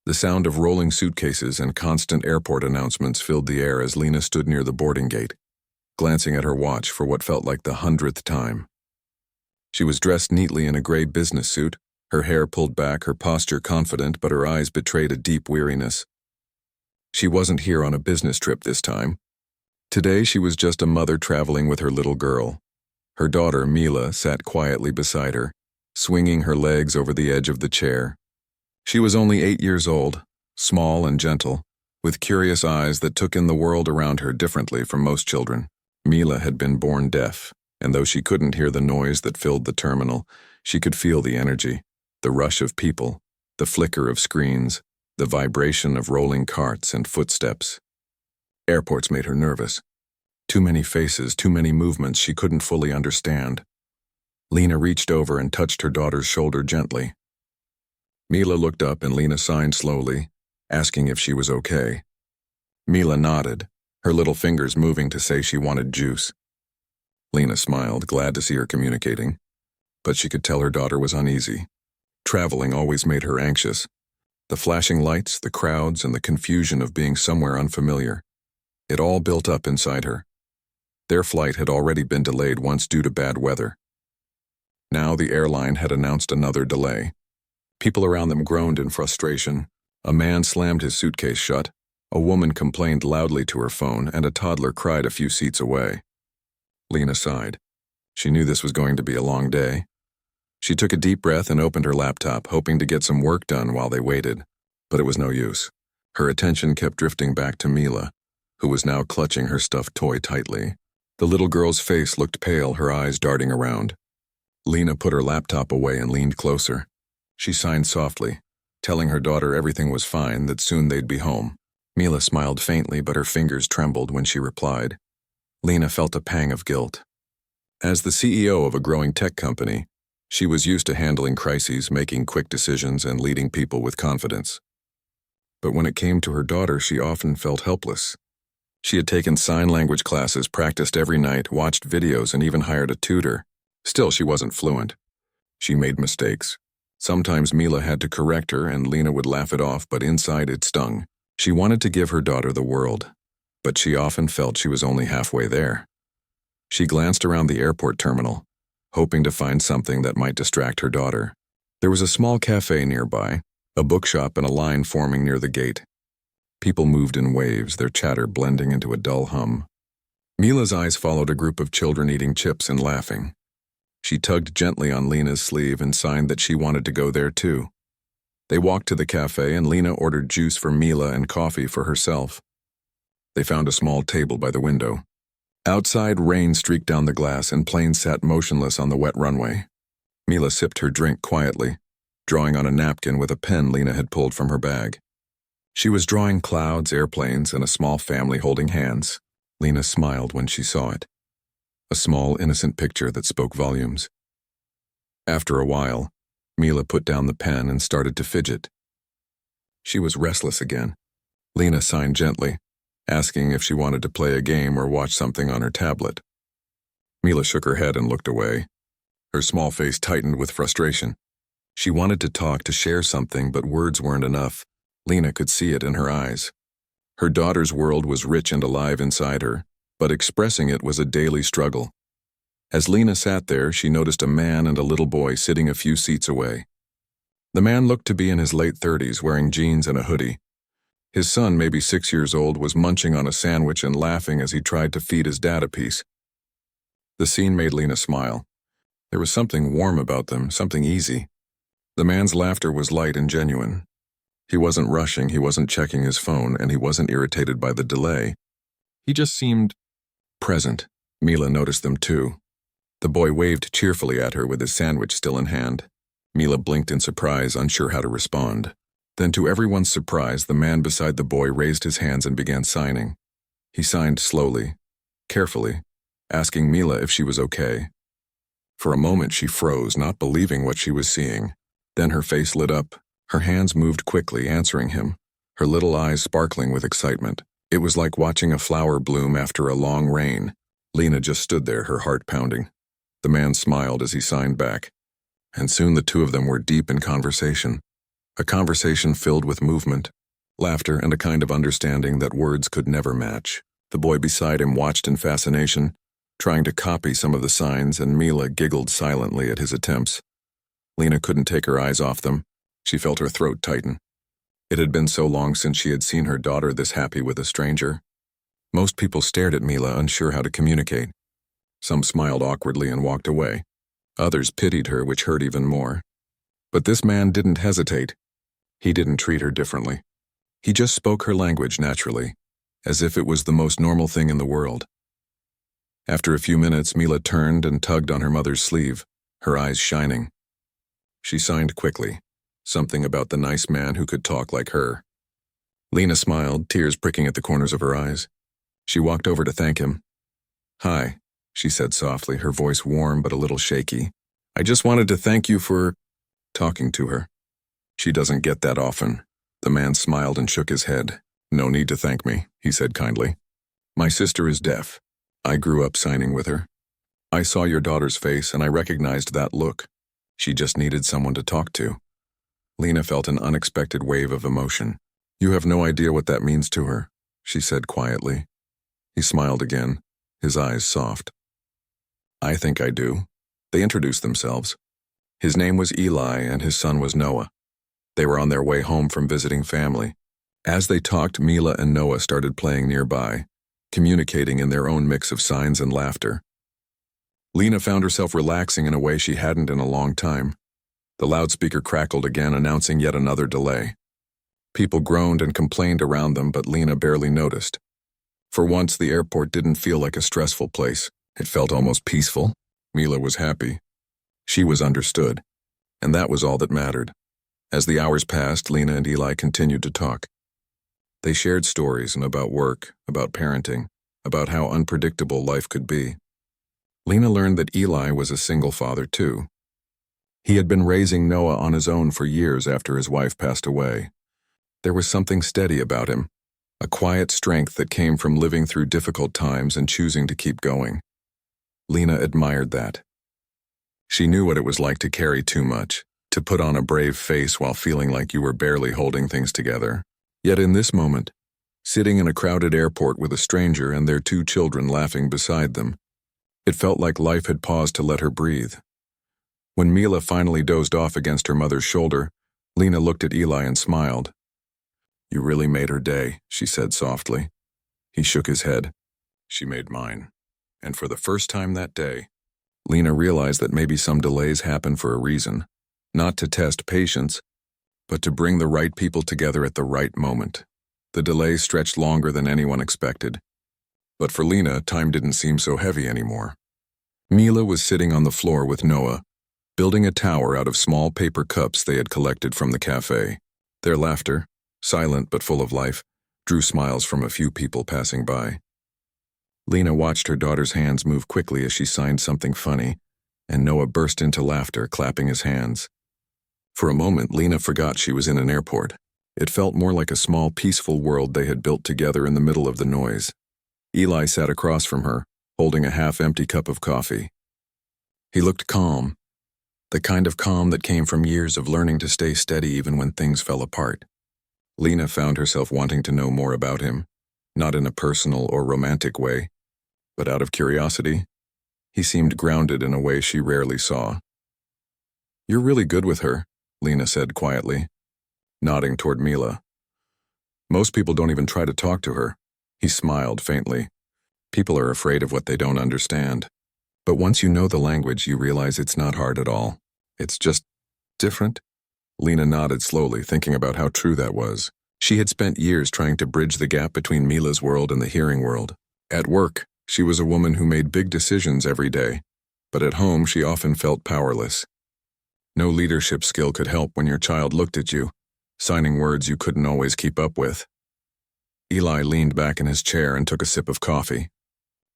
The sound of rolling suitcases and constant airport announcements filled the air as Lena stood near the boarding gate, glancing at her watch for what felt like the 100th time. She was dressed neatly in a gray business suit, her hair pulled back, her posture confident, but her eyes betrayed a deep weariness. She wasn't here on a business trip this time. Today she was just a mother traveling with her little girl. Her daughter, Mila, sat quietly beside her, swinging her legs over the edge of the chair. She was only 8 years old, small and gentle, with curious eyes that took in the world around her differently from most children. Mila had been born deaf, and though she couldn't hear the noise that filled the terminal, she could feel the energy, the rush of people, the flicker of screens, the vibration of rolling carts and footsteps. Airports made her nervous. Too many faces, too many movements she couldn't fully understand. Lena reached over and touched her daughter's shoulder gently. Mila looked up and Lena signed slowly, asking if she was okay. Mila nodded, her little fingers moving to say she wanted juice. Lena smiled, glad to see her communicating, but she could tell her daughter was uneasy. Traveling always made her anxious. The flashing lights, the crowds, and the confusion of being somewhere unfamiliar. It all built up inside her. Their flight had already been delayed once due to bad weather. Now the airline had announced another delay. People around them groaned in frustration. A man slammed his suitcase shut, a woman complained loudly to her phone, and a toddler cried a few seats away. Lena sighed. She knew this was going to be a long day. She took a deep breath and opened her laptop, hoping to get some work done while they waited. But it was no use. Her attention kept drifting back to Mila, who was now clutching her stuffed toy tightly. The little girl's face looked pale, her eyes darting around. Lena put her laptop away and leaned closer. She signed softly, telling her daughter everything was fine, that soon they'd be home. Mila smiled faintly, but her fingers trembled when she replied. Lena felt a pang of guilt. As the CEO of a growing tech company, she was used to handling crises, making quick decisions, and leading people with confidence. But when it came to her daughter, she often felt helpless. She had taken sign language classes, practiced every night, watched videos, and even hired a tutor. Still, she wasn't fluent. She made mistakes. Sometimes Mila had to correct her, and Lena would laugh it off, but inside it stung. She wanted to give her daughter the world, but she often felt she was only halfway there. She glanced around the airport terminal, hoping to find something that might distract her daughter. There was a small cafe nearby, a bookshop, and a line forming near the gate. People moved in waves, their chatter blending into a dull hum. Mila's eyes followed a group of children eating chips and laughing. She tugged gently on Lena's sleeve and signed that she wanted to go there too. They walked to the cafe and Lena ordered juice for Mila and coffee for herself. They found a small table by the window. Outside, rain streaked down the glass and planes sat motionless on the wet runway. Mila sipped her drink quietly, drawing on a napkin with a pen Lena had pulled from her bag. She was drawing clouds, airplanes, and a small family holding hands. Lena smiled when she saw it. A small, innocent picture that spoke volumes. After a while, Mila put down the pen and started to fidget. She was restless again. Lena signed gently, asking if she wanted to play a game or watch something on her tablet. Mila shook her head and looked away. Her small face tightened with frustration. She wanted to talk, to share something, but words weren't enough. Lena could see it in her eyes. Her daughter's world was rich and alive inside her, but expressing it was a daily struggle. As Lena sat there, she noticed a man and a little boy sitting a few seats away. The man looked to be in his late 30s, wearing jeans and a hoodie. His son, maybe 6 years old, was munching on a sandwich and laughing as he tried to feed his dad a piece. The scene made Lena smile. There was something warm about them, something easy. The man's laughter was light and genuine. He wasn't rushing, he wasn't checking his phone, and he wasn't irritated by the delay. He just seemed present. Mila noticed them too. The boy waved cheerfully at her with his sandwich still in hand. Mila blinked in surprise, unsure how to respond. Then, to everyone's surprise, the man beside the boy raised his hands and began signing. He signed slowly, carefully, asking Mila if she was okay. For a moment she froze, not believing what she was seeing. Then her face lit up. Her hands moved quickly, answering him, her little eyes sparkling with excitement. It was like watching a flower bloom after a long rain. Lena just stood there, her heart pounding. The man smiled as he signed back, and soon the two of them were deep in conversation. A conversation filled with movement, laughter, and a kind of understanding that words could never match. The boy beside him watched in fascination, trying to copy some of the signs, and Mila giggled silently at his attempts. Lena couldn't take her eyes off them. She felt her throat tighten. It had been so long since she had seen her daughter this happy with a stranger. Most people stared at Mila, unsure how to communicate. Some smiled awkwardly and walked away. Others pitied her, which hurt even more. But this man didn't hesitate. He didn't treat her differently. He just spoke her language naturally, as if it was the most normal thing in the world. After a few minutes, Mila turned and tugged on her mother's sleeve, her eyes shining. She signed quickly, something about the nice man who could talk like her. Lena smiled, tears pricking at the corners of her eyes. She walked over to thank him. "Hi," she said softly, her voice warm but a little shaky. "I just wanted to thank you for talking to her." "She doesn't get that often." The man smiled and shook his head. "No need to thank me," he said kindly. "My sister is deaf. I grew up signing with her. I saw your daughter's face and I recognized that look. She just needed someone to talk to." Lena felt an unexpected wave of emotion. "You have no idea what that means to her," she said quietly. He smiled again, his eyes soft. "I think I do." They introduced themselves. His name was Eli and his son was Noah. They were on their way home from visiting family. As they talked, Mila and Noah started playing nearby, communicating in their own mix of signs and laughter. Lena found herself relaxing in a way she hadn't in a long time. The loudspeaker crackled again, announcing yet another delay. People groaned and complained around them, but Lena barely noticed. For once, the airport didn't feel like a stressful place. It felt almost peaceful. Mila was happy. She was understood, and that was all that mattered. As the hours passed, Lena and Eli continued to talk. They shared stories and about work, about parenting, about how unpredictable life could be. Lena learned that Eli was a single father too. He had been raising Noah on his own for years after his wife passed away. There was something steady about him, a quiet strength that came from living through difficult times and choosing to keep going. Lena admired that. She knew what it was like to carry too much, to put on a brave face while feeling like you were barely holding things together. Yet in this moment, sitting in a crowded airport with a stranger and their 2 children laughing beside them, it felt like life had paused to let her breathe. When Mila finally dozed off against her mother's shoulder, Lena looked at Eli and smiled. "You really made her day," she said softly. He shook his head. "She made mine." And for the first time that day, Lena realized that maybe some delays happen for a reason, not to test patience, but to bring the right people together at the right moment. The delay stretched longer than anyone expected. But for Lena, time didn't seem so heavy anymore. Mila was sitting on the floor with Noah, building a tower out of small paper cups they had collected from the cafe. Their laughter, silent but full of life, drew smiles from a few people passing by. Lena watched her daughter's hands move quickly as she signed something funny, and Noah burst into laughter, clapping his hands. For a moment, Lena forgot she was in an airport. It felt more like a small, peaceful world they had built together in the middle of the noise. Eli sat across from her, holding a half-empty cup of coffee. He looked calm, the kind of calm that came from years of learning to stay steady even when things fell apart. Lena found herself wanting to know more about him, not in a personal or romantic way, but out of curiosity. He seemed grounded in a way she rarely saw. "You're really good with her," Lena said quietly, nodding toward Mila. "Most people don't even try to talk to her." He smiled faintly. "People are afraid of what they don't understand. But once you know the language, you realize it's not hard at all. It's just different." Lena nodded slowly, thinking about how true that was. She had spent years trying to bridge the gap between Mila's world and the hearing world. At work, she was a woman who made big decisions every day, but at home she often felt powerless. No leadership skill could help when your child looked at you, signing words you couldn't always keep up with. Eli leaned back in his chair and took a sip of coffee.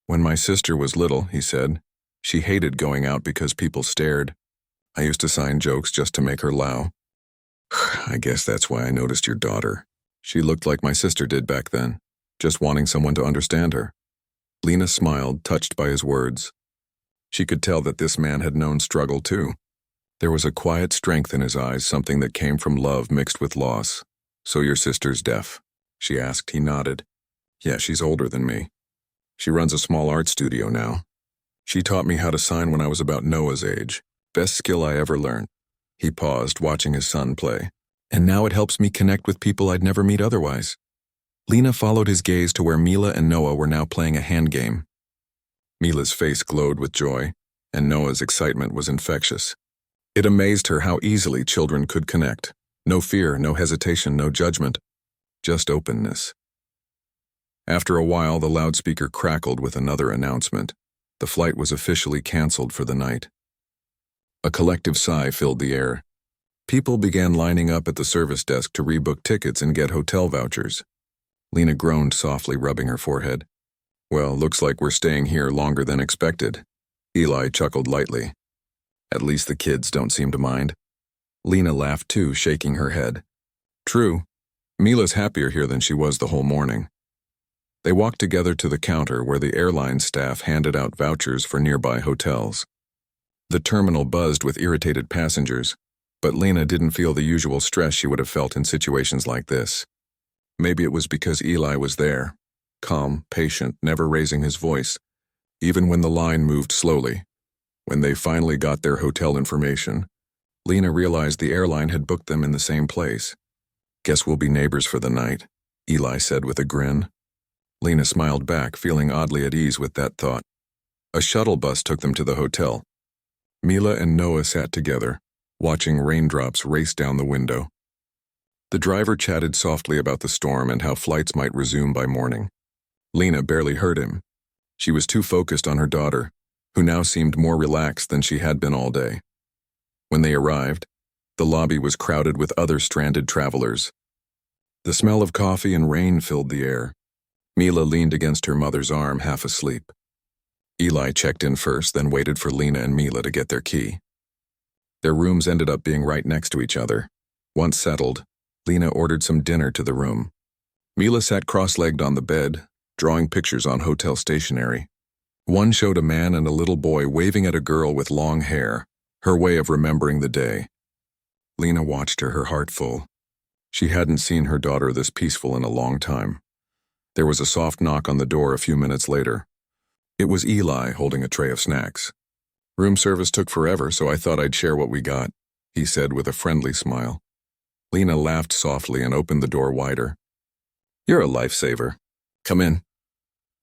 "When my sister was little," he said, "she hated going out because people stared. I used to sign jokes just to make her loud. I guess that's why I noticed your daughter. She looked like my sister did back then, just wanting someone to understand her." Lena smiled, touched by his words. She could tell that this man had known struggle too. There was a quiet strength in his eyes, something that came from love mixed with loss. "So your sister's deaf?" she asked. He nodded. "Yeah, she's older than me. She runs a small art studio now. She taught me how to sign when I was about Noah's age. Best skill I ever learned." He paused, watching his son play. "And now it helps me connect with people I'd never meet otherwise." Lena followed his gaze to where Mila and Noah were now playing a hand game. Mila's face glowed with joy, and Noah's excitement was infectious. It amazed her how easily children could connect. No fear, no hesitation, no judgment, just openness. After a while, the loudspeaker crackled with another announcement. The flight was officially canceled for the night. A collective sigh filled the air. People began lining up at the service desk to rebook tickets and get hotel vouchers. Lena groaned softly, rubbing her forehead. "Well, looks like we're staying here longer than expected." Eli chuckled lightly. "At least the kids don't seem to mind." Lena laughed too, shaking her head. "True. Mila's happier here than she was the whole morning." They walked together to the counter where the airline staff handed out vouchers for nearby hotels. The terminal buzzed with irritated passengers, but Lena didn't feel the usual stress she would have felt in situations like this. Maybe it was because Eli was there, calm, patient, never raising his voice, even when the line moved slowly. When they finally got their hotel information, Lena realized the airline had booked them in the same place. "Guess we'll be neighbors for the night," Eli said with a grin. Lena smiled back, feeling oddly at ease with that thought. A shuttle bus took them to the hotel. Mila and Noah sat together, watching raindrops race down the window. The driver chatted softly about the storm and how flights might resume by morning. Lena barely heard him. She was too focused on her daughter, who now seemed more relaxed than she had been all day. When they arrived, the lobby was crowded with other stranded travelers. The smell of coffee and rain filled the air. Mila leaned against her mother's arm, half asleep. Eli checked in first, then waited for Lena and Mila to get their key. Their rooms ended up being right next to each other. Once settled, Lena ordered some dinner to the room. Mila sat cross-legged on the bed, drawing pictures on hotel stationery. One showed a man and a little boy waving at a girl with long hair, her way of remembering the day. Lena watched her heart full. She hadn't seen her daughter this peaceful in a long time. There was a soft knock on the door a few minutes later. It was Eli holding a tray of snacks. "Room service took forever, so I thought I'd share what we got," he said with a friendly smile. Lena laughed softly and opened the door wider. "You're a lifesaver. Come in."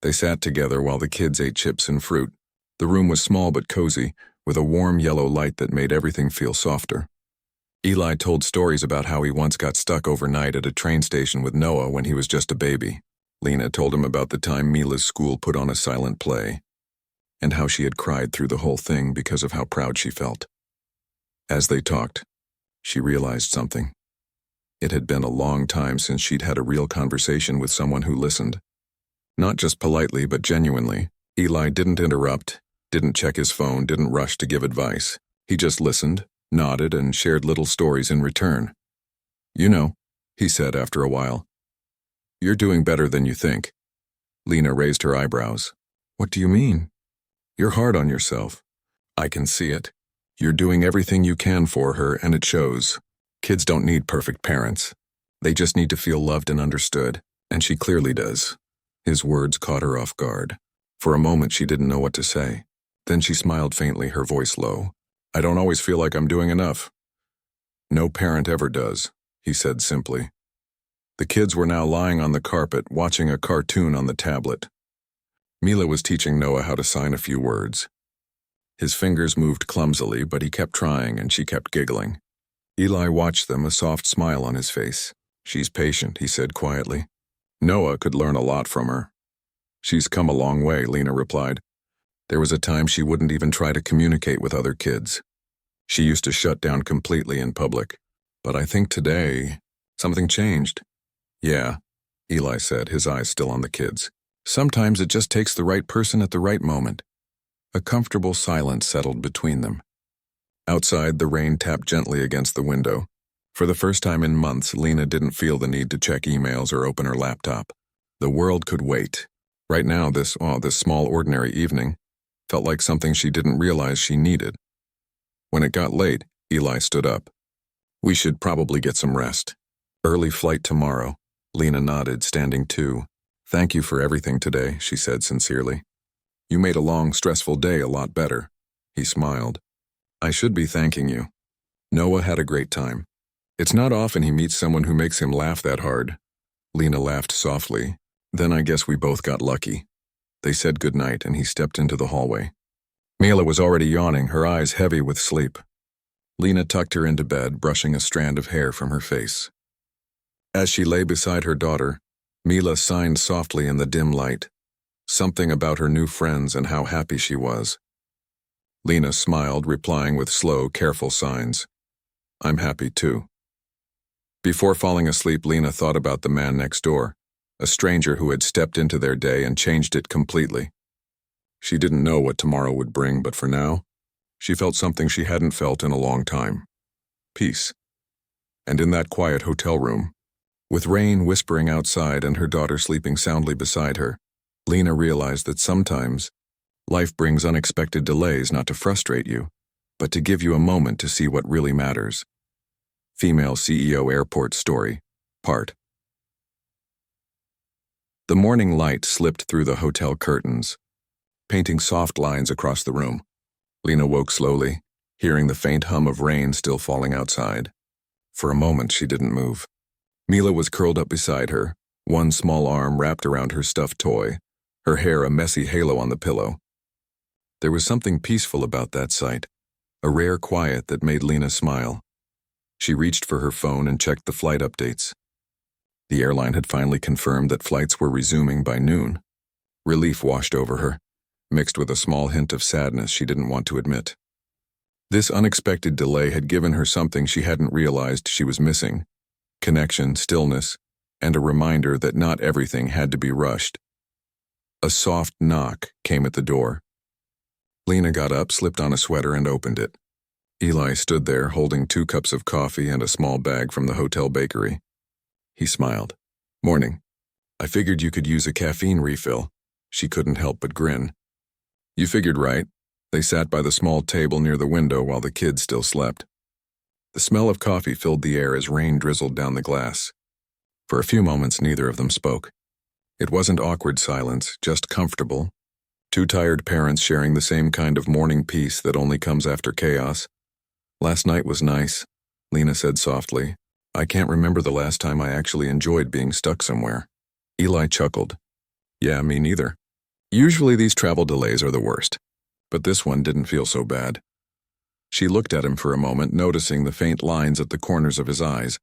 They sat together while the kids ate chips and fruit. The room was small but cozy, with a warm yellow light that made everything feel softer. Eli told stories about how he once got stuck overnight at a train station with Noah when he was just a baby. Lena told him about the time Mila's school put on a silent play, and how she had cried through the whole thing because of how proud she felt. As they talked, she realized something. It had been a long time since she'd had a real conversation with someone who listened. Not just politely, but genuinely. Eli didn't interrupt, didn't check his phone, didn't rush to give advice. He just listened, nodded, and shared little stories in return. "You know," he said after a while, "you're doing better than you think." Lena raised her eyebrows. "What do you mean?" "You're hard on yourself. I can see it. You're doing everything you can for her, and it shows. Kids don't need perfect parents. They just need to feel loved and understood, and she clearly does." His words caught her off guard. For a moment, she didn't know what to say. Then she smiled faintly, her voice low. "I don't always feel like I'm doing enough." "No parent ever does," he said simply. The kids were now lying on the carpet, watching a cartoon on the tablet. Mila was teaching Noah how to sign a few words. His fingers moved clumsily, but he kept trying and she kept giggling. Eli watched them, a soft smile on his face. "She's patient," he said quietly. "Noah could learn a lot from her." "She's come a long way," Lena replied. "There was a time she wouldn't even try to communicate with other kids. She used to shut down completely in public. But I think today, something changed." "Yeah," Eli said, his eyes still on the kids. "Sometimes it just takes the right person at the right moment." A comfortable silence settled between them. Outside, the rain tapped gently against the window. For the first time in months, Lena didn't feel the need to check emails or open her laptop. The world could wait. Right now, this small ordinary evening felt like something she didn't realize she needed. When it got late, Eli stood up. We should probably get some rest. Early flight tomorrow. Lena nodded, standing too. Thank you for everything today, she said sincerely. You made a long, stressful day a lot better. He smiled. I should be thanking you. Noah had a great time. It's not often he meets someone who makes him laugh that hard. Lena laughed softly. Then I guess we both got lucky. They said goodnight and he stepped into the hallway. Mila was already yawning, her eyes heavy with sleep. Lena tucked her into bed, brushing a strand of hair from her face. As she lay beside her daughter, Mila signed softly in the dim light. Something about her new friends and how happy she was. Lena smiled, replying with slow, careful signs. I'm happy too. Before falling asleep, Lena thought about the man next door, a stranger who had stepped into their day and changed it completely. She didn't know what tomorrow would bring, but for now, she felt something she hadn't felt in a long time. Peace. And in that quiet hotel room, with rain whispering outside and her daughter sleeping soundly beside her, Lena realized that sometimes life brings unexpected delays not to frustrate you, but to give you a moment to see what really matters. Female CEO Airport Story, Part. The morning light slipped through the hotel curtains, painting soft lines across the room. Lena woke slowly, hearing the faint hum of rain still falling outside. For a moment, she didn't move. Mila was curled up beside her, one small arm wrapped around her stuffed toy, her hair a messy halo on the pillow. There was something peaceful about that sight, a rare quiet that made Lena smile. She reached for her phone and checked the flight updates. The airline had finally confirmed that flights were resuming by noon. Relief washed over her, mixed with a small hint of sadness she didn't want to admit. This unexpected delay had given her something she hadn't realized she was missing: connection, stillness, and a reminder that not everything had to be rushed. A soft knock came at the door. Lena got up, slipped on a sweater, and opened it. Eli stood there, holding 2 cups of coffee and a small bag from the hotel bakery. He smiled. Morning. I figured you could use a caffeine refill. She couldn't help but grin. You figured right. They sat by the small table near the window while the kids still slept. The smell of coffee filled the air as rain drizzled down the glass. For a few moments, neither of them spoke. It wasn't awkward silence, just comfortable. 2 tired parents sharing the same kind of morning peace that only comes after chaos. Last night was nice, Lena said softly. I can't remember the last time I actually enjoyed being stuck somewhere. Eli chuckled. Yeah, me neither. Usually these travel delays are the worst, but this one didn't feel so bad. She looked at him for a moment, noticing the faint lines at the corners of his eyes,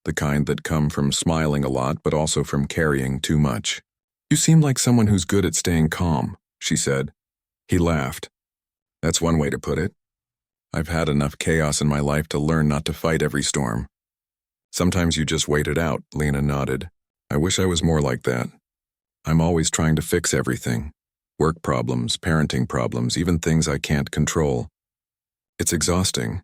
the kind that come from smiling a lot but also from carrying too much. You seem like someone who's good at staying calm, she said. He laughed. That's one way to put it. I've had enough chaos in my life to learn not to fight every storm. Sometimes you just wait it out, Lena nodded. I wish I was more like that. I'm always trying to fix everything. Work problems, parenting problems, even things I can't control. It's exhausting.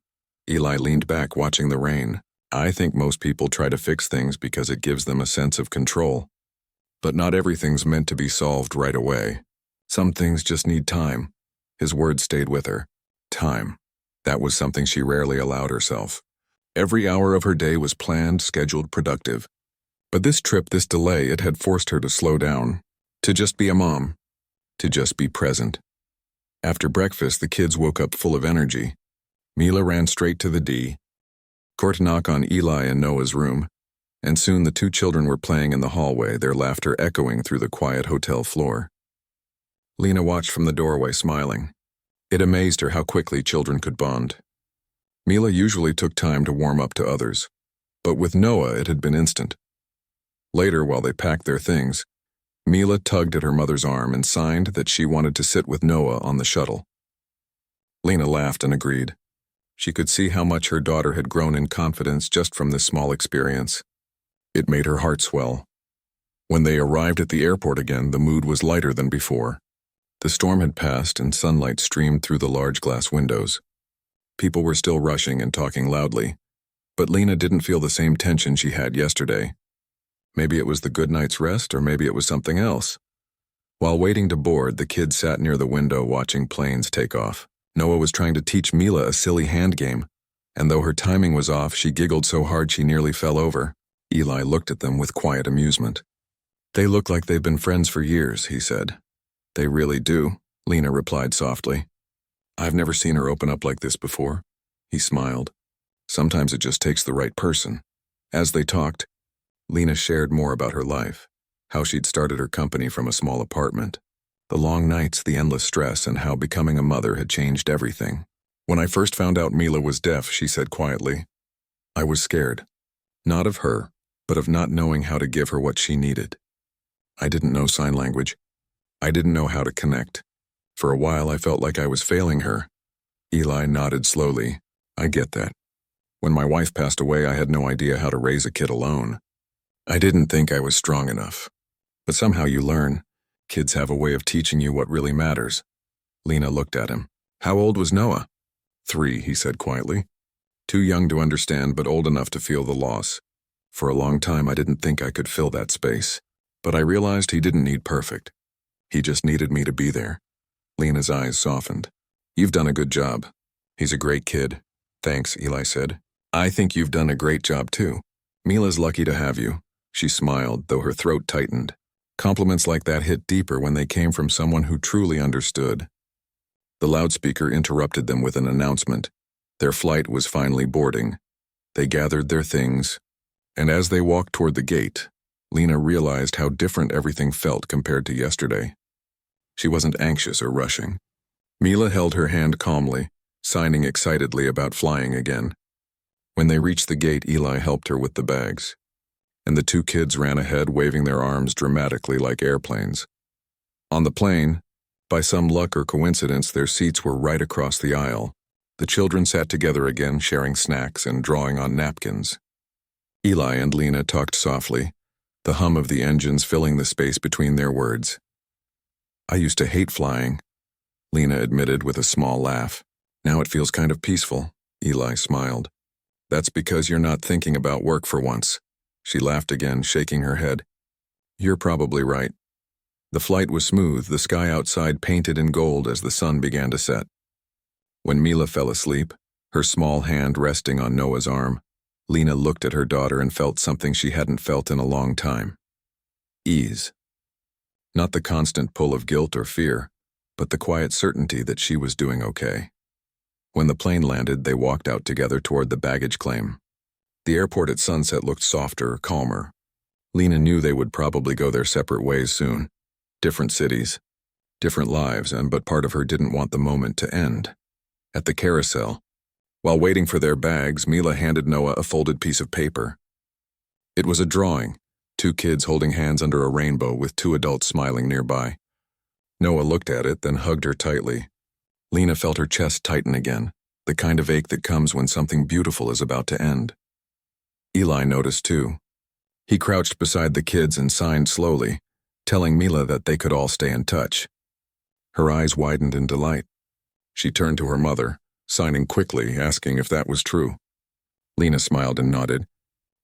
Eli leaned back, watching the rain. I think most people try to fix things because it gives them a sense of control. But not everything's meant to be solved right away. Some things just need time. His words stayed with her. Time. That was something she rarely allowed herself. Every hour of her day was planned, scheduled, productive. But this trip, this delay, it had forced her to slow down, to just be a mom, to just be present. After breakfast, the kids woke up full of energy. Mila ran straight to the D. Court knock on Eli and Noah's room, and soon the 2 children were playing in the hallway, their laughter echoing through the quiet hotel floor. Lena watched from the doorway, smiling. It amazed her how quickly children could bond. Mila usually took time to warm up to others, but with Noah it had been instant. Later, while they packed their things, Mila tugged at her mother's arm and signed that she wanted to sit with Noah on the shuttle. Lena laughed and agreed. She could see how much her daughter had grown in confidence just from this small experience. It made her heart swell. When they arrived at the airport again, the mood was lighter than before. The storm had passed and sunlight streamed through the large glass windows. People were still rushing and talking loudly, but Lena didn't feel the same tension she had yesterday. Maybe it was the good night's rest, or maybe it was something else. While waiting to board, the kids sat near the window watching planes take off. Noah was trying to teach Mila a silly hand game, And though her timing was off, she giggled so hard she nearly fell over. Eli looked at them with quiet amusement. "They look like they've been friends for years," he said. "They really do," Lena replied softly. "I've never seen her open up like this before." He smiled. "Sometimes it just takes the right person." As they talked, Lena shared more about her life, how she'd started her company from a small apartment, the long nights, the endless stress, and how becoming a mother had changed everything. "When I first found out Mila was deaf," she said quietly, "I was scared. Not of her, but of not knowing how to give her what she needed. I didn't know sign language. I didn't know how to connect. For a while I felt like I was failing her." Eli nodded slowly. "I get that. When my wife passed away, I had no idea how to raise a kid alone. I didn't think I was strong enough. But somehow you learn. Kids have a way of teaching you what really matters." Lena looked at him. "How old was Noah?" 3, he said quietly. "Too young to understand, but old enough to feel the loss. For a long time I didn't think I could fill that space. But I realized he didn't need perfect. He just needed me to be there." Lena's eyes softened. "You've done a good job. He's a great kid." "Thanks," Eli said. "I think you've done a great job too. Mila's lucky to have you." She smiled, though her throat tightened. Compliments like that hit deeper when they came from someone who truly understood. The loudspeaker interrupted them with an announcement. Their flight was finally boarding. They gathered their things, and as they walked toward the gate, Lena realized how different everything felt compared to yesterday. She wasn't anxious or rushing. Mila held her hand calmly, signing excitedly about flying again. When they reached the gate, Eli helped her with the bags, and the 2 kids ran ahead, waving their arms dramatically like airplanes. On the plane, by some luck or coincidence, their seats were right across the aisle. The children sat together again, sharing snacks and drawing on napkins. Eli and Lena talked softly, the hum of the engines filling the space between their words. "I used to hate flying," Lena admitted with a small laugh. "Now it feels kind of peaceful," Eli smiled. "That's because you're not thinking about work for once." She laughed again, shaking her head. "You're probably right." The flight was smooth, the sky outside painted in gold as the sun began to set. When Mila fell asleep, her small hand resting on Noah's arm, Lena looked at her daughter and felt something she hadn't felt in a long time. Ease. Not the constant pull of guilt or fear, but the quiet certainty that she was doing okay. When the plane landed, they walked out together toward the baggage claim. The airport at sunset looked softer, calmer. Lena knew they would probably go their separate ways soon. Different cities, different lives, but part of her didn't want the moment to end. At the carousel, while waiting for their bags, Mila handed Noah a folded piece of paper. It was a drawing, 2 kids holding hands under a rainbow with 2 adults smiling nearby. Noah looked at it, then hugged her tightly. Lena felt her chest tighten again, the kind of ache that comes when something beautiful is about to end. Eli noticed too. He crouched beside the kids and signed slowly, telling Mila that they could all stay in touch. Her eyes widened in delight. She turned to her mother, signing quickly, asking if that was true. Lena smiled and nodded.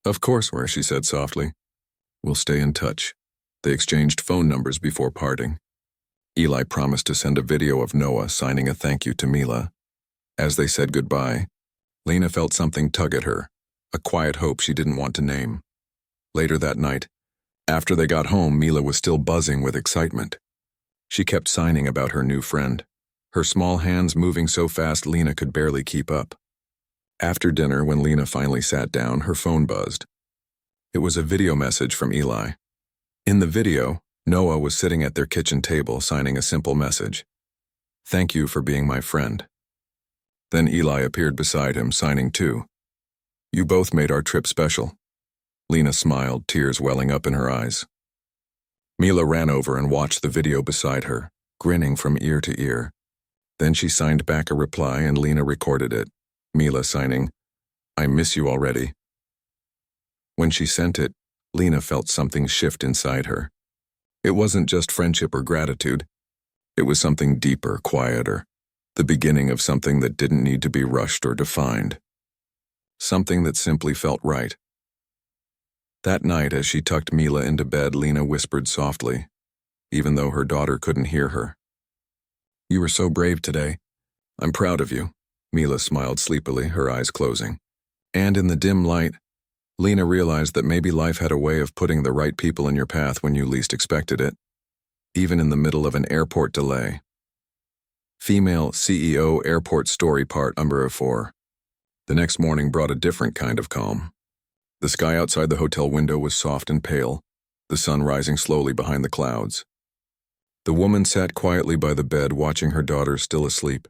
"Of course, where," she said softly. "We'll stay in touch." They exchanged phone numbers before parting. Eli promised to send a video of Noah signing a thank you to Mila. As they said goodbye, Lena felt something tug at her, a quiet hope she didn't want to name. Later that night, after they got home, Mila was still buzzing with excitement. She kept signing about her new friend, her small hands moving so fast Lena could barely keep up. After dinner, when Lena finally sat down, her phone buzzed. It was a video message from Eli. In the video, Noah was sitting at their kitchen table signing a simple message. "Thank you for being my friend." Then Eli appeared beside him, signing too. "You both made our trip special." Lena smiled, tears welling up in her eyes. Mila ran over and watched the video beside her, grinning from ear to ear. Then she signed back a reply and Lena recorded it, Mila signing, "I miss you already." When she sent it, Lena felt something shift inside her. It wasn't just friendship or gratitude. It was something deeper, quieter, the beginning of something that didn't need to be rushed or defined. Something that simply felt right. That night, as she tucked Mila into bed, Lena whispered softly, even though her daughter couldn't hear her. "You were so brave today. I'm proud of you." Mila smiled sleepily, her eyes closing. And in the dim light, Lena realized that maybe life had a way of putting the right people in your path when you least expected it, even in the middle of an airport delay. Female CEO Airport Story Part Number 4. The next morning brought a different kind of calm. The sky outside the hotel window was soft and pale, the sun rising slowly behind the clouds. The woman sat quietly by the bed watching her daughter still asleep,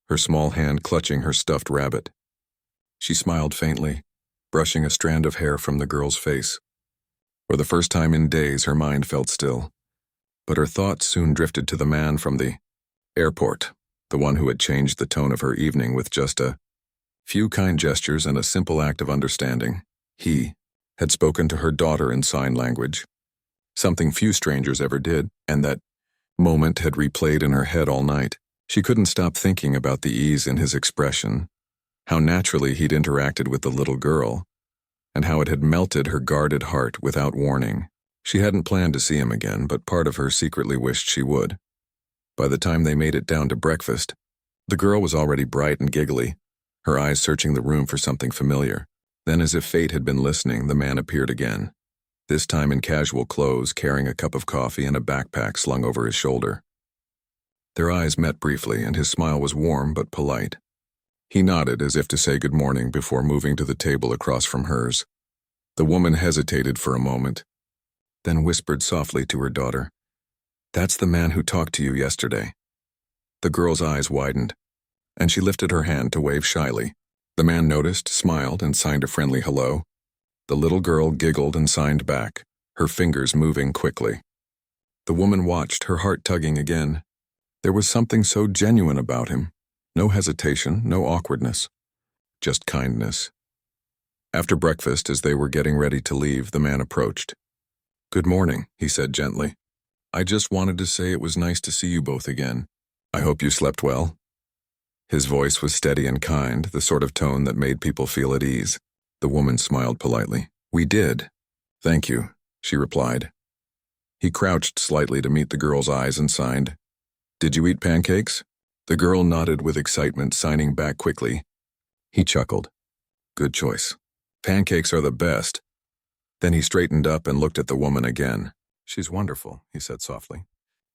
her small hand clutching her stuffed rabbit. She smiled faintly, brushing a strand of hair from the girl's face. For the first time in days, her mind felt still. But her thoughts soon drifted to the man from the airport, the one who had changed the tone of her evening with just a few kind gestures and a simple act of understanding. He had spoken to her daughter in sign language, something few strangers ever did, and that moment had replayed in her head all night. She couldn't stop thinking about the ease in his expression, how naturally he'd interacted with the little girl, and how it had melted her guarded heart without warning. She hadn't planned to see him again, but part of her secretly wished she would. By the time they made it down to breakfast, the girl was already bright and giggly, her eyes searching the room for something familiar. Then, as if fate had been listening, the man appeared again, this time in casual clothes, carrying a cup of coffee and a backpack slung over his shoulder. Their eyes met briefly, and his smile was warm but polite. He nodded as if to say good morning before moving to the table across from hers. The woman hesitated for a moment, then whispered softly to her daughter, "That's the man who talked to you yesterday." The girl's eyes widened, and she lifted her hand to wave shyly. The man noticed, smiled, and signed a friendly hello. The little girl giggled and signed back, her fingers moving quickly. The woman watched, her heart tugging again. There was something so genuine about him. No hesitation, no awkwardness, just kindness. After breakfast, as they were getting ready to leave, the man approached. "Good morning," he said gently. "I just wanted to say it was nice to see you both again. I hope you slept well." His voice was steady and kind, the sort of tone that made people feel at ease. The woman smiled politely. "We did. Thank you," she replied. He crouched slightly to meet the girl's eyes and signed, "Did you eat pancakes?" The girl nodded with excitement, signing back quickly. He chuckled. "Good choice. Pancakes are the best." Then he straightened up and looked at the woman again. "She's wonderful," he said softly.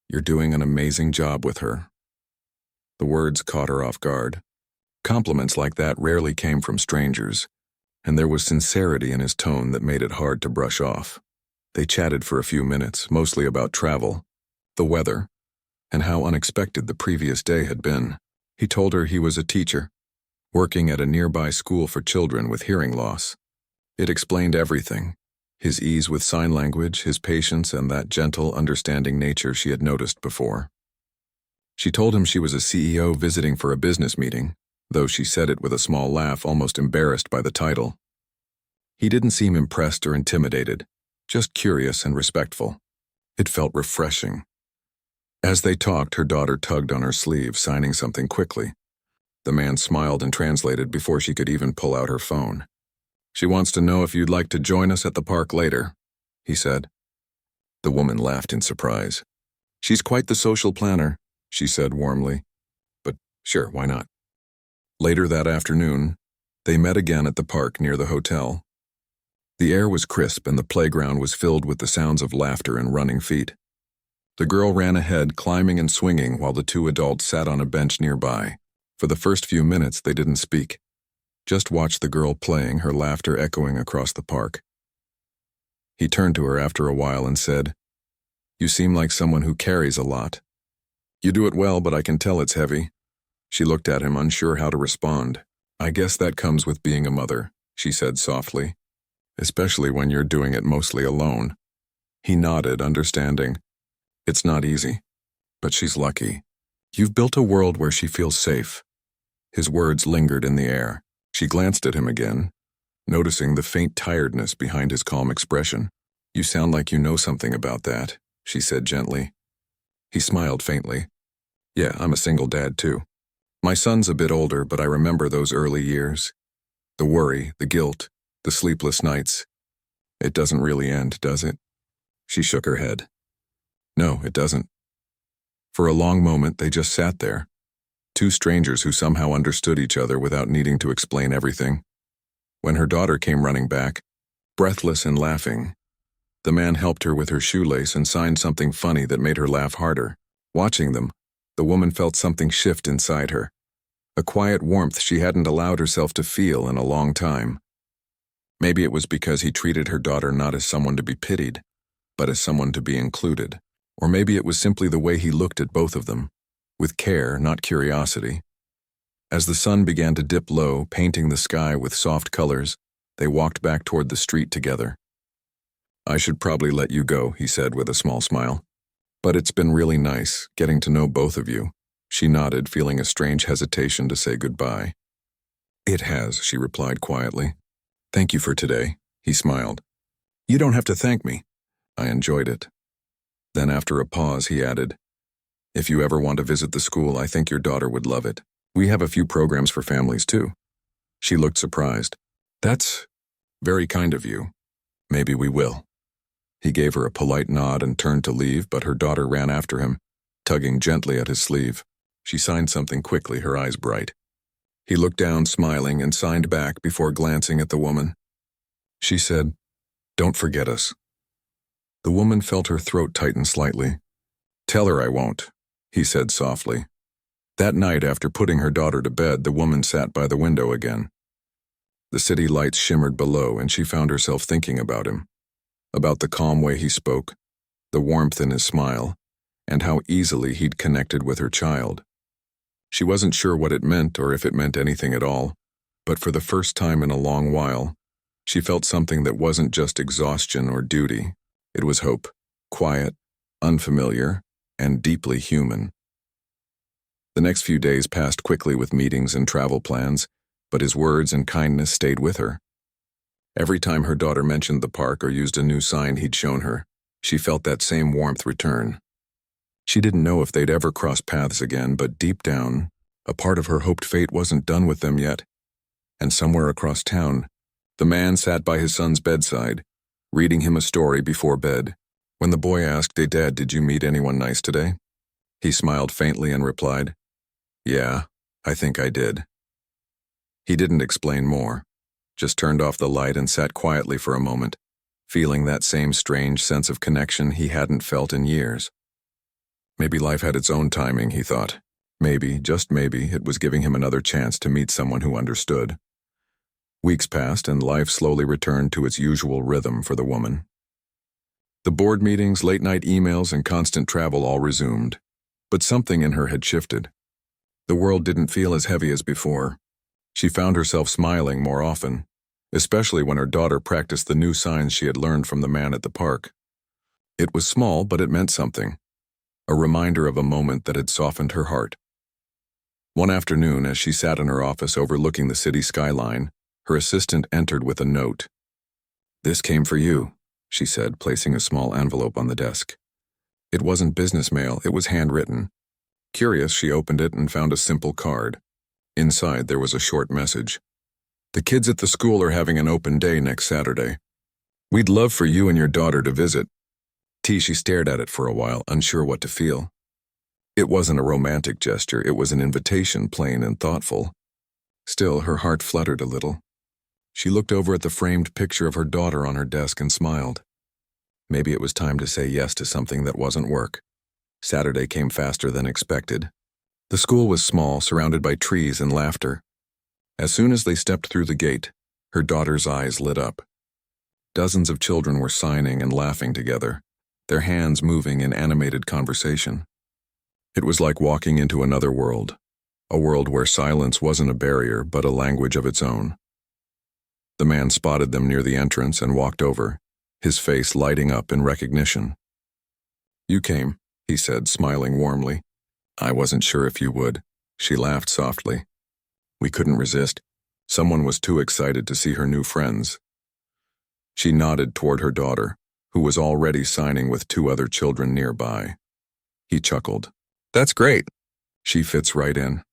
"You're doing an amazing job with her." The words caught her off guard. Compliments like that rarely came from strangers, and there was sincerity in his tone that made it hard to brush off. They chatted for a few minutes, mostly about travel, the weather, and how unexpected the previous day had been. He told her he was a teacher, working at a nearby school for children with hearing loss. It explained everything: his ease with sign language, his patience, and that gentle, understanding nature she had noticed before. She told him she was a CEO visiting for a business meeting, though she said it with a small laugh, almost embarrassed by the title. He didn't seem impressed or intimidated, just curious and respectful. It felt refreshing. As they talked, her daughter tugged on her sleeve, signing something quickly. The man smiled and translated before she could even pull out her phone. "She wants to know if you'd like to join us at the park later," he said. The woman laughed in surprise. "She's quite the social planner," she said warmly. "But sure, why not?" Later that afternoon, they met again at the park near the hotel. The air was crisp and the playground was filled with the sounds of laughter and running feet. The girl ran ahead, climbing and swinging, while the two adults sat on a bench nearby. For the first few minutes, they didn't speak. Just watched the girl playing, her laughter echoing across the park. He turned to her after a while and said, "You seem like someone who carries a lot." "You do it well, but I can tell it's heavy." She looked at him, unsure how to respond. "I guess that comes with being a mother," she said softly, "especially when you're doing it mostly alone." He nodded, understanding. "It's not easy, but she's lucky. You've built a world where she feels safe." His words lingered in the air. She glanced at him again, noticing the faint tiredness behind his calm expression. "You sound like you know something about that," she said gently. He smiled faintly. "Yeah, I'm a single dad too. My son's a bit older, but I remember those early years. The worry, the guilt, the sleepless nights. It doesn't really end, does it?" She shook her head. "No, it doesn't." For a long moment, they just sat there, Two strangers who somehow understood each other without needing to explain everything. When her daughter came running back, breathless and laughing, the man helped her with her shoelace and signed something funny that made her laugh harder. Watching them, the woman felt something shift inside her, a quiet warmth she hadn't allowed herself to feel in a long time. Maybe it was because he treated her daughter not as someone to be pitied, but as someone to be included. Or maybe it was simply the way he looked at both of them, with care, not curiosity. As the sun began to dip low, painting the sky with soft colors, they walked back toward the street together. "I should probably let you go," he said with a small smile. "But it's been really nice, getting to know both of you." She nodded, feeling a strange hesitation to say goodbye. "It has," she replied quietly. "Thank you for today," he smiled. "You don't have to thank me. I enjoyed it." Then after a pause, he added, "If you ever want to visit the school, I think your daughter would love it. We have a few programs for families, too." She looked surprised. "That's very kind of you. Maybe we will." He gave her a polite nod and turned to leave, but her daughter ran after him, tugging gently at his sleeve. She signed something quickly, her eyes bright. He looked down, smiling, and signed back before glancing at the woman. She said, "Don't forget us." The woman felt her throat tighten slightly. "Tell her I won't," he said softly. That night, after putting her daughter to bed, the woman sat by the window again. The city lights shimmered below, and she found herself thinking about him, about the calm way he spoke, the warmth in his smile, and how easily he'd connected with her child. She wasn't sure what it meant or if it meant anything at all, but for the first time in a long while, she felt something that wasn't just exhaustion or duty. It was hope, quiet, unfamiliar, and deeply human. The next few days passed quickly with meetings and travel plans, but his words and kindness stayed with her. Every time her daughter mentioned the park or used a new sign he'd shown her, she felt that same warmth return. She didn't know if they'd ever cross paths again, but deep down, a part of her hoped fate wasn't done with them yet. And somewhere across town, the man sat by his son's bedside, reading him a story before bed. When the boy asked, "Hey, Dad, did you meet anyone nice today?" he smiled faintly and replied, "Yeah, I think I did." He didn't explain more, just turned off the light and sat quietly for a moment, feeling that same strange sense of connection he hadn't felt in years. Maybe life had its own timing, he thought. Maybe, just maybe, it was giving him another chance to meet someone who understood. Weeks passed and life slowly returned to its usual rhythm for the woman. The board meetings, late-night emails, and constant travel all resumed, but something in her had shifted. The world didn't feel as heavy as before. She found herself smiling more often, especially when her daughter practiced the new signs she had learned from the man at the park. It was small, but it meant something. A reminder of a moment that had softened her heart. One afternoon, as she sat in her office overlooking the city skyline, her assistant entered with a note. "This came for you," she said, placing a small envelope on the desk. It wasn't business mail, it was handwritten. Curious, she opened it and found a simple card. Inside, there was a short message. "The kids at the school are having an open day next Saturday. We'd love for you and your daughter to visit." She stared at it for a while, unsure what to feel. It wasn't a romantic gesture, it was an invitation, plain and thoughtful. Still, her heart fluttered a little. She looked over at the framed picture of her daughter on her desk and smiled. Maybe it was time to say yes to something that wasn't work. Saturday came faster than expected. The school was small, surrounded by trees and laughter. As soon as they stepped through the gate, her daughter's eyes lit up. Dozens of children were signing and laughing together, their hands moving in animated conversation. It was like walking into another world, a world where silence wasn't a barrier but a language of its own. The man spotted them near the entrance and walked over, his face lighting up in recognition. "You came," he said, smiling warmly. "I wasn't sure if you would." She laughed softly. "We couldn't resist. Someone was too excited to see her new friends." She nodded toward her daughter, who was already signing with two other children nearby. He chuckled. "That's great. She fits right in."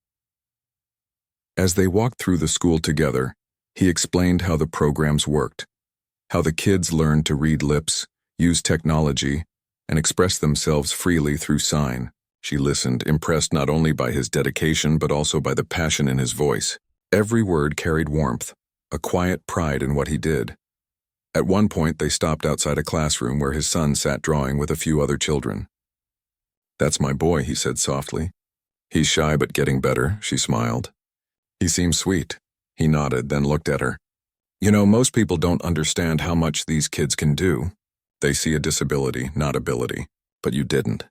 As they walked through the school together, he explained how the programs worked, how the kids learned to read lips, use technology, and express themselves freely through sign. She listened, impressed not only by his dedication but also by the passion in his voice. Every word carried warmth, a quiet pride in what he did. At one point, they stopped outside a classroom where his son sat drawing with a few other children. "That's my boy," he said softly. "He's shy but getting better," she smiled. "He seems sweet." He nodded, then looked at her. "You know, most people don't understand how much these kids can do. They see a disability, not ability. But you didn't.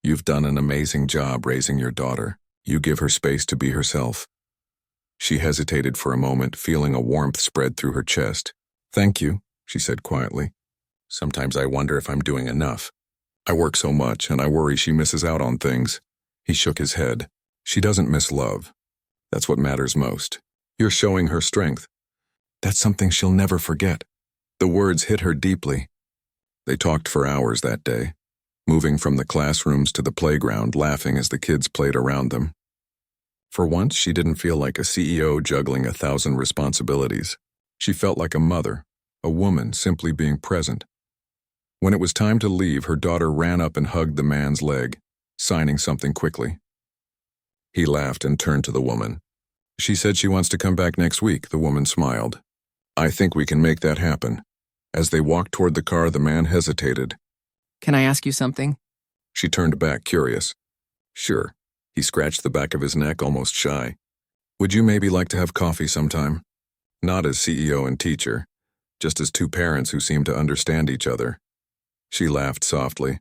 You've done an amazing job raising your daughter. You give her space to be herself." She hesitated for a moment, feeling a warmth spread through her chest. "Thank you," she said quietly. "Sometimes I wonder if I'm doing enough. I work so much, and I worry she misses out on things." He shook his head. "She doesn't miss love. That's what matters most. You're showing her strength. That's something she'll never forget." The words hit her deeply. They talked for hours that day, moving from the classrooms to the playground, laughing as the kids played around them. For once, she didn't feel like a CEO juggling 1,000 responsibilities. She felt like a mother, a woman simply being present. When it was time to leave, her daughter ran up and hugged the man's leg, signing something quickly. He laughed and turned to the woman. "She said she wants to come back next week," the woman smiled. "I think we can make that happen." As they walked toward the car, the man hesitated. "Can I ask you something?" She turned back, curious. "Sure." He scratched the back of his neck, almost shy. "Would you maybe like to have coffee sometime? Not as CEO and teacher, just as two parents who seem to understand each other." She laughed softly,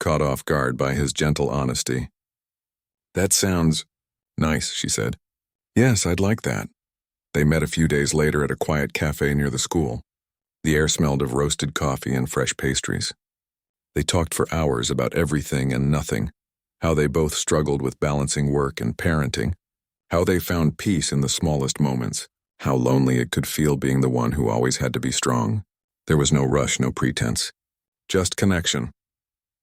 caught off guard by his gentle honesty. "That sounds nice," she said. "Yes, I'd like that." They met a few days later at a quiet cafe near the school. The air smelled of roasted coffee and fresh pastries. They talked for hours about everything and nothing, how they both struggled with balancing work and parenting, how they found peace in the smallest moments, how lonely it could feel being the one who always had to be strong. There was no rush, no pretense, just connection.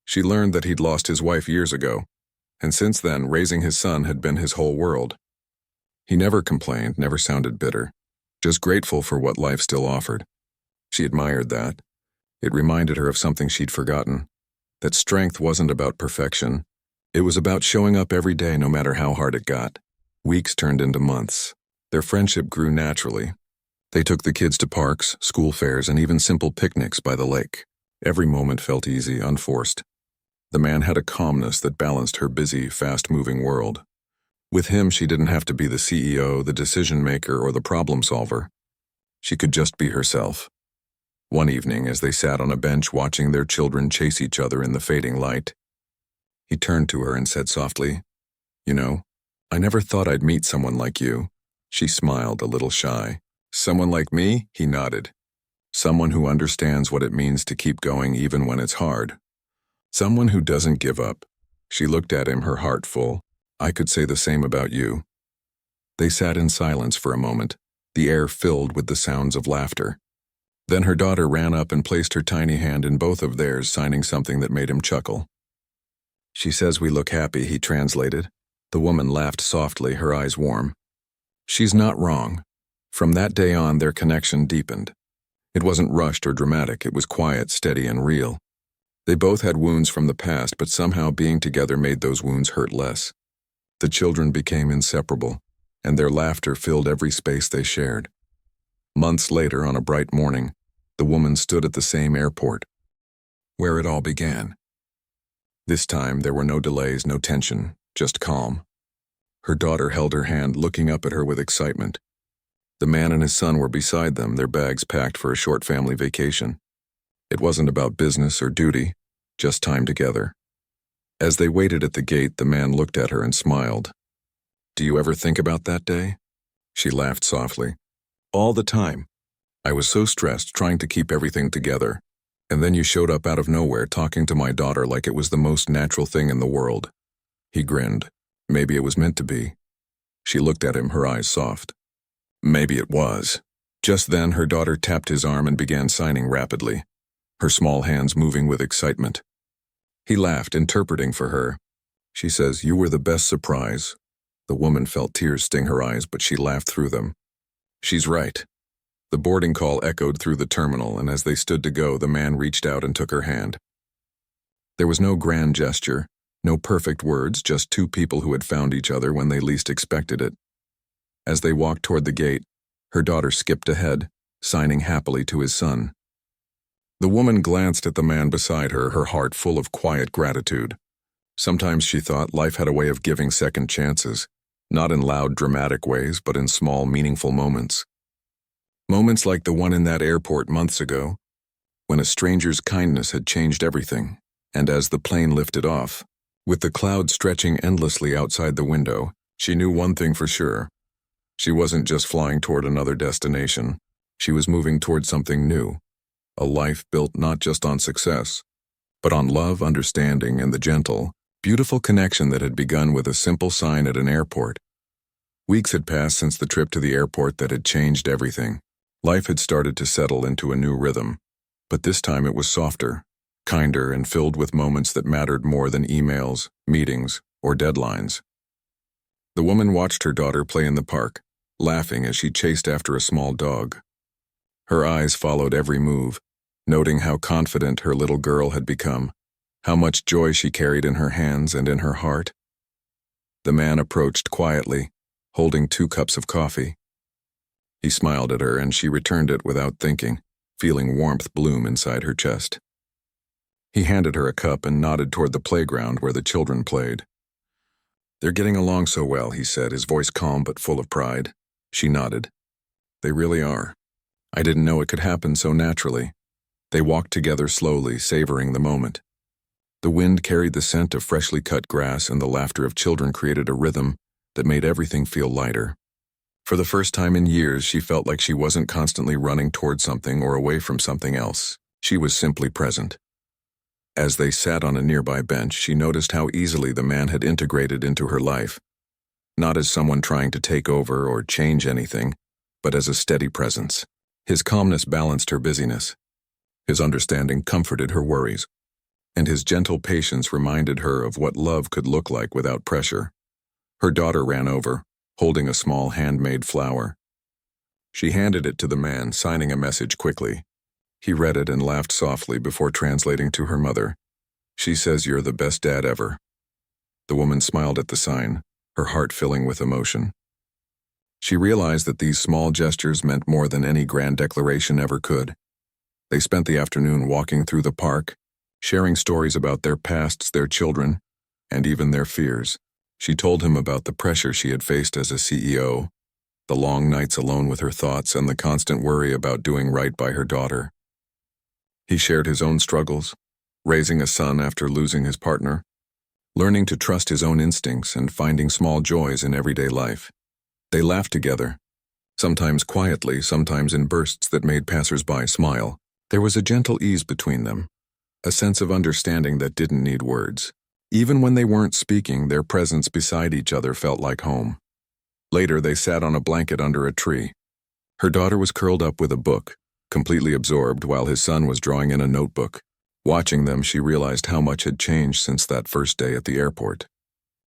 She learned that he'd lost his wife years ago, and since then, raising his son had been his whole world. He never complained, never sounded bitter, just grateful for what life still offered. She admired that. It reminded her of something she'd forgotten, that strength wasn't about perfection. It was about showing up every day no matter how hard it got. Weeks turned into months. Their friendship grew naturally. They took the kids to parks, school fairs, and even simple picnics by the lake. Every moment felt easy, unforced. The man had a calmness that balanced her busy, fast-moving world. With him, she didn't have to be the CEO, the decision-maker, or the problem-solver. She could just be herself. One evening, as they sat on a bench watching their children chase each other in the fading light, he turned to her and said softly, "You know, I never thought I'd meet someone like you." She smiled, a little shy. "Someone like me?" He nodded. "Someone who understands what it means to keep going even when it's hard. Someone who doesn't give up." She looked at him, her heart full. "I could say the same about you." They sat in silence for a moment, the air filled with the sounds of laughter. Then her daughter ran up and placed her tiny hand in both of theirs, signing something that made him chuckle. "She says we look happy," he translated. The woman laughed softly, her eyes warm. "She's not wrong." From that day on, their connection deepened. It wasn't rushed or dramatic, it was quiet, steady, and real. They both had wounds from the past, but somehow being together made those wounds hurt less. The children became inseparable, and their laughter filled every space they shared. Months later, on a bright morning, the woman stood at the same airport, where it all began. This time, there were no delays, no tension, just calm. Her daughter held her hand, looking up at her with excitement. The man and his son were beside them, their bags packed for a short family vacation. It wasn't about business or duty, just time together. As they waited at the gate, the man looked at her and smiled. "Do you ever think about that day?" She laughed softly. "All the time. I was so stressed trying to keep everything together. And then you showed up out of nowhere talking to my daughter like it was the most natural thing in the world." He grinned. Maybe it was meant to be. She looked at him, her eyes soft. Maybe it was. Just then, her daughter tapped his arm and began signing rapidly, her small hands moving with excitement. He laughed, interpreting for her. She says, "You were the best surprise." The woman felt tears sting her eyes, but she laughed through them. She's right. The boarding call echoed through the terminal, and as they stood to go, the man reached out and took her hand. There was no grand gesture, No perfect words, just two people who had found each other when they least expected it. As they walked toward the gate, her daughter skipped ahead, signing happily to his son. The woman glanced at the man beside her, her heart full of quiet gratitude. Sometimes she thought life had a way of giving second chances, not in loud, dramatic ways, but in small, meaningful moments. Moments like the one in that airport months ago, when a stranger's kindness had changed everything, and as the plane lifted off, with the clouds stretching endlessly outside the window, she knew one thing for sure. She wasn't just flying toward another destination. She was moving toward something new, a life built not just on success, but on love, understanding, and the gentle, beautiful connection that had begun with a simple sign at an airport. Weeks had passed since the trip to the airport that had changed everything. Life had started to settle into a new rhythm, but this time it was softer, kinder, and filled with moments that mattered more than emails, meetings, or deadlines. The woman watched her daughter play in the park, laughing as she chased after a small dog. Her eyes followed every move, noting how confident her little girl had become, how much joy she carried in her hands and in her heart. The man approached quietly, holding 2 cups of coffee. He smiled at her and she returned it without thinking, feeling warmth bloom inside her chest. He handed her a cup and nodded toward the playground where the children played. "They're getting along so well," he said, his voice calm but full of pride. She nodded. "They really are. I didn't know it could happen so naturally." They walked together slowly, savoring the moment. The wind carried the scent of freshly cut grass and the laughter of children created a rhythm that made everything feel lighter. For the first time in years, she felt like she wasn't constantly running toward something or away from something else. She was simply present. As they sat on a nearby bench, she noticed how easily the man had integrated into her life, not as someone trying to take over or change anything, but as a steady presence. His calmness balanced her busyness. His understanding comforted her worries, and his gentle patience reminded her of what love could look like without pressure. Her daughter ran over, holding a small handmade flower. She handed it to the man, signing a message quickly. He read it and laughed softly before translating to her mother. "She says you're the best dad ever." The woman smiled at the sign, her heart filling with emotion. She realized that these small gestures meant more than any grand declaration ever could. They spent the afternoon walking through the park, sharing stories about their pasts, their children, and even their fears. She told him about the pressure she had faced as a CEO, the long nights alone with her thoughts, and the constant worry about doing right by her daughter. He shared his own struggles, raising a son after losing his partner, learning to trust his own instincts and finding small joys in everyday life. They laughed together, sometimes quietly, sometimes in bursts that made passers-by smile. There was a gentle ease between them, a sense of understanding that didn't need words. Even when they weren't speaking, their presence beside each other felt like home. Later, they sat on a blanket under a tree. Her daughter was curled up with a book, completely absorbed, while his son was drawing in a notebook. Watching them, she realized how much had changed since that first day at the airport.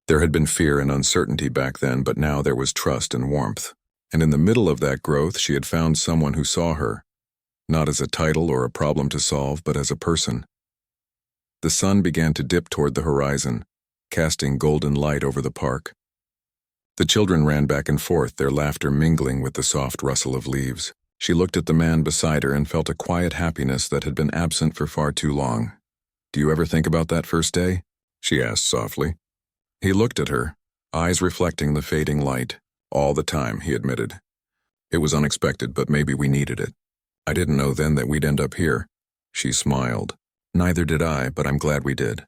There had been fear and uncertainty back then, but now there was trust and warmth. And in the middle of that growth, she had found someone who saw her, not as a title or a problem to solve, but as a person. The sun began to dip toward the horizon, casting golden light over the park. The children ran back and forth, their laughter mingling with the soft rustle of leaves. She looked at the man beside her and felt a quiet happiness that had been absent for far too long. "Do you ever think about that first day?" she asked softly. He looked at her, eyes reflecting the fading light. "All the time," he admitted. "It was unexpected, but maybe we needed it. I didn't know then that we'd end up here." She smiled. "Neither did I, but I'm glad we did."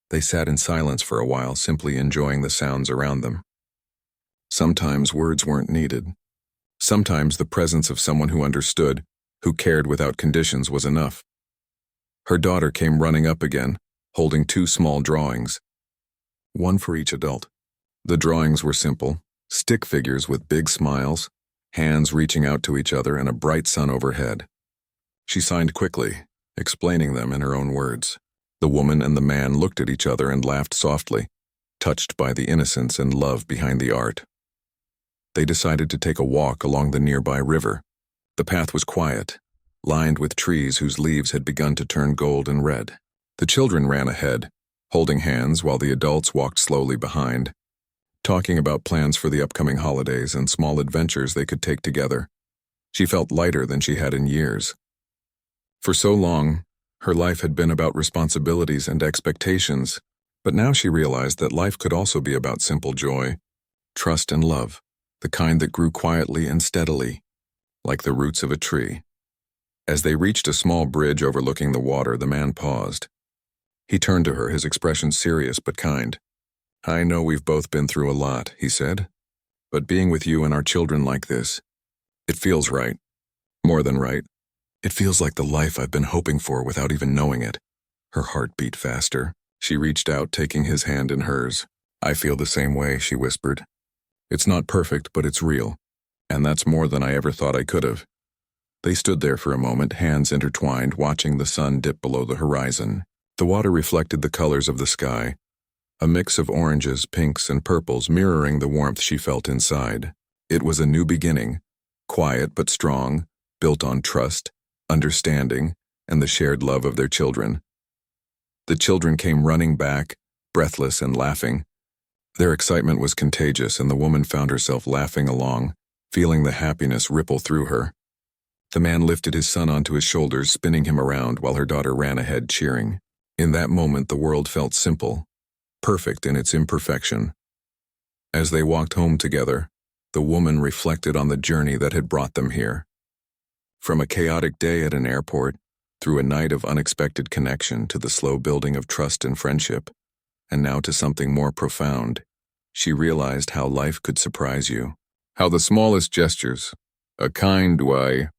They sat in silence for a while, simply enjoying the sounds around them. Sometimes words weren't needed. Sometimes the presence of someone who understood, who cared without conditions, was enough. Her daughter came running up again, holding 2 small drawings, one for each adult. The drawings were simple, stick figures with big smiles, hands reaching out to each other, and a bright sun overhead. She signed quickly, explaining them in her own words. The woman and the man looked at each other and laughed softly, touched by the innocence and love behind the art. They decided to take a walk along the nearby river. The path was quiet, lined with trees whose leaves had begun to turn gold and red. The children ran ahead, holding hands while the adults walked slowly behind, talking about plans for the upcoming holidays and small adventures they could take together. She felt lighter than she had in years. For so long, her life had been about responsibilities and expectations, but now she realized that life could also be about simple joy, trust and love, the kind that grew quietly and steadily, like the roots of a tree. As they reached a small bridge overlooking the water, the man paused. He turned to her, his expression serious but kind. "I know we've both been through a lot," he said, "but being with you and our children like this, it feels right. More than right. It feels like the life I've been hoping for without even knowing it." Her heart beat faster. She reached out, taking his hand in hers. "I feel the same way," she whispered. "It's not perfect, but it's real. And that's more than I ever thought I could have." They stood there for a moment, hands intertwined, watching the sun dip below the horizon. The water reflected the colors of the sky, a mix of oranges, pinks, and purples mirroring the warmth she felt inside. It was a new beginning, quiet but strong, built on trust, understanding, and the shared love of their children. The children came running back, breathless and laughing. Their excitement was contagious, and the woman found herself laughing along, feeling the happiness ripple through her. The man lifted his son onto his shoulders, spinning him around while her daughter ran ahead cheering. In that moment, the world felt simple, perfect in its imperfection. As they walked home together, the woman reflected on the journey that had brought them here. From a chaotic day at an airport, through a night of unexpected connection to the slow building of trust and friendship, and now to something more profound, she realized how life could surprise you. How the smallest gestures, a kind way,